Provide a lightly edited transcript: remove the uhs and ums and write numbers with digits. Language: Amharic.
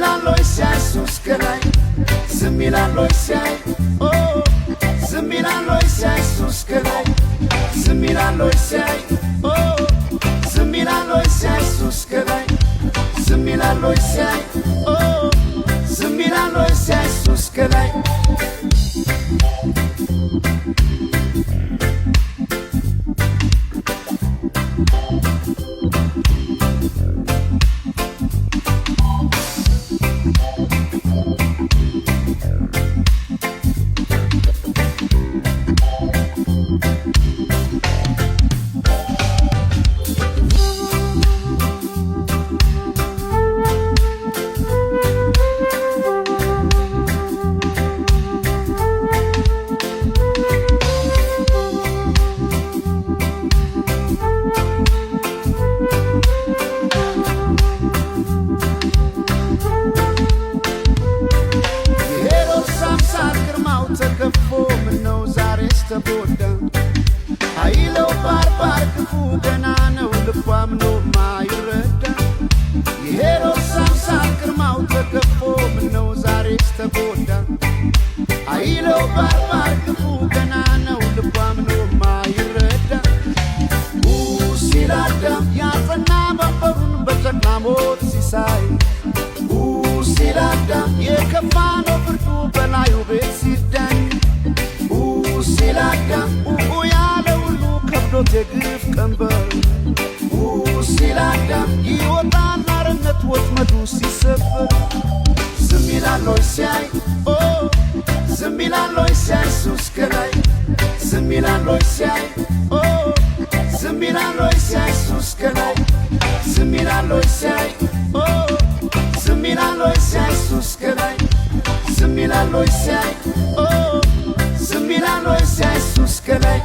Zimilaloy sai sus călai Zimilaloy sai oh Zimilaloy sai sus călai Zimilaloy sai oh Zimilaloy sai sus călai Zimilaloy sai oh Zimilaloy sai sus călai ተከፎ ምነው ዛሬስ ተጎዳ አይለው ባርባር ክፉ ገና ነው ልቧም ነው ማይረዳ የሄሮድስ አምሳል ግርማው ተከፎ ምነው ዛሬስ ተጎዳ አይለው ባርባር ክፉ ገና ነው ልቧም ነው ማይረዳ ሲላዳም ያጸና መንበሩን በጨቅላ ሞት ሲሳይ ሲላዳም የከፋ ነው ብርዱ በላዩ ቤት ሲዳኝ ሲላዳም ያለ ሁሉ ከብዶት የግፍ ቀንበር ሲላዳም ይወጣል አርነት ወጥመዱ ሲሰበር ዝም ይላሎይ ሲያይ ዝም ይላሎይ ሲያይ ሱስ ከላይ ዝም ይላሎይ ሲያይ ዝም ይላሎይ ሲያይ ሱስ ከላይ ዝም ይላሎይ ሲያይ ዝም ይላሎይ ሲያይ ሱስ ከላይ ዝም ይላሎይ ሲያይ ዝም ይላሎይ ሲያይ ሱስ ከላይ